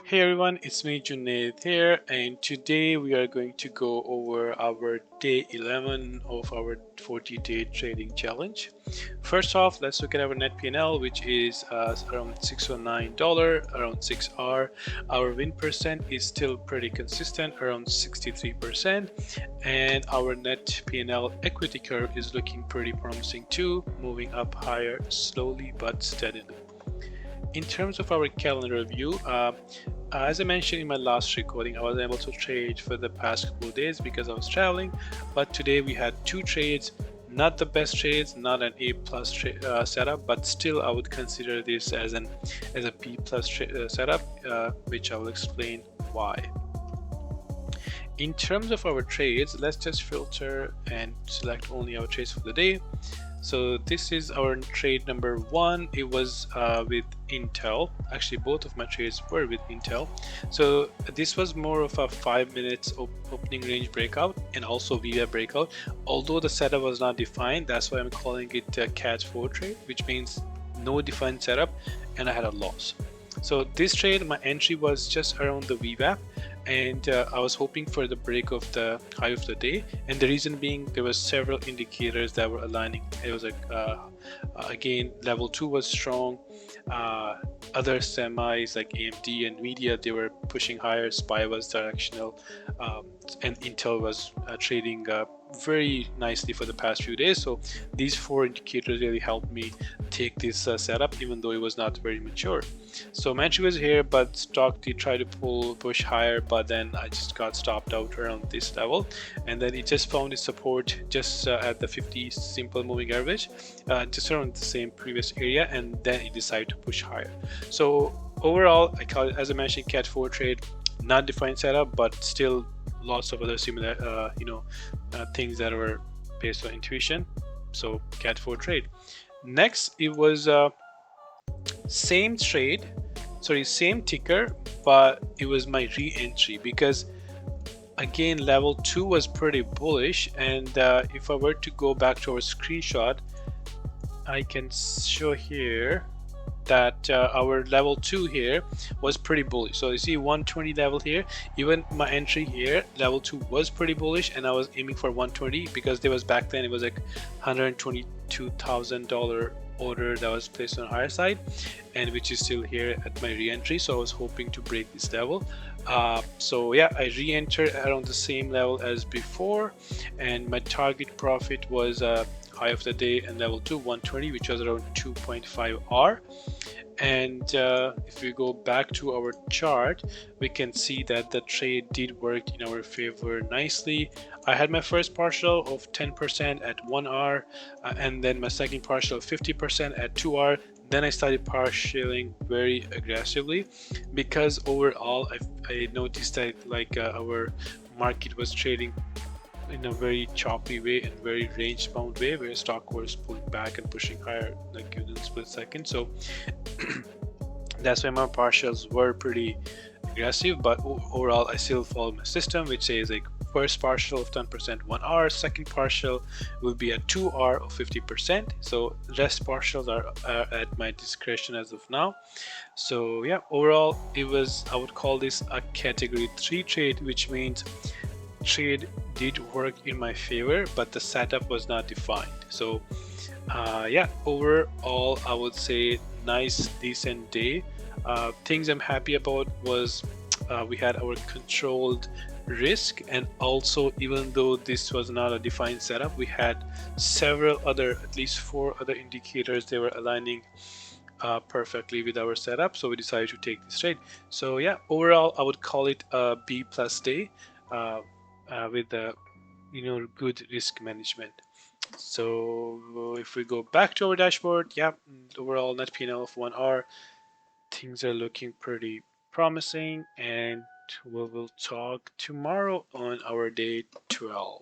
Hey everyone, it's me Junaid here, and today we are going to go over our day 11 of our 40-day trading challenge. First off, let's look at our net P&L, which is around $609, around 6R. Our win percent is still pretty consistent, around 63%, and our net P&L equity curve is looking pretty promising too, moving up higher slowly but steadily. In terms of our calendar view, as I mentioned in my last recording, I wasn't able to trade for the past couple of days because I was traveling, but today we had two trades, not the best trades, not an A plus setup, but still I would consider this as a B plus setup, which I will explain why. In terms of our trades, let's just filter and select only our trades for the day. So this is our trade number one. It was with Intel. Actually, both of my trades were with Intel. So this was more of a 5 minutes opening range breakout and also VWAP breakout. Although the setup was not defined, that's why I'm calling it a Cat 4 trade, which means no defined setup, and I had a loss. So this trade, my entry was just around the VWAP, and I was hoping for the break of the high of the day, and the reason being there was several indicators that were aligning. It was like again, level 2 was strong, other semis like AMD and Nvidia, they were pushing higher, SPY was directional, and Intel was trading very nicely for the past few days. So these four indicators really helped me take this setup, even though it was not very mature. So entry was here, but stock did try to push higher, but then I just got stopped out around this level, and then it just found its support just at the 50 simple moving average, just around the same previous area, and then it decided to push higher. So overall, I call it, as I mentioned, Cat 4 trade, not defined setup, but still lots of other similar things that were based on intuition. So Cat 4 trade. Next, it was same trade, sorry, same ticker, but it was my re-entry because again level 2 was pretty bullish, and if I were to go back to our screenshot, I can show here that our level 2 here was pretty bullish. So you see 120 level here, even my entry here, level 2 was pretty bullish, and I was aiming for 120 because there was back then it was like $122,000 order that was placed on the higher side, and which is still here at my re-entry. So I was hoping to break this level. So yeah, I re-entered around the same level as before, and my target profit was high of the day and level 2 120, which was around 2.5R. And if we go back to our chart, we can see that the trade did work in our favor nicely. I had my first partial of 10% at 1R, and then my second partial of 50% at 2R. Then I started partialing very aggressively because overall I noticed that like our market was trading in a very choppy way and very range bound way, where stock was pulling back and pushing higher like within a split second. So that's why my partials were pretty aggressive, but overall I still follow my system, which says like first partial of 10% 1R, second partial will be a 2R of 50%. So rest partials are at my discretion as of now. So yeah, overall it was, I would call this a category 3 trade, which means trade did work in my favor, but the setup was not defined. So yeah, overall I would say nice decent day. Things I'm happy about was we had our controlled risk, and also even though this was not a defined setup, we had several other, at least 4 other indicators, they were aligning perfectly with our setup, so we decided to take this trade. So yeah, overall I would call it a B plus day, with the good risk management. So if we go back to our dashboard, yeah, overall net P&L of 1R, things are looking pretty promising, and we will talk tomorrow on our day 12.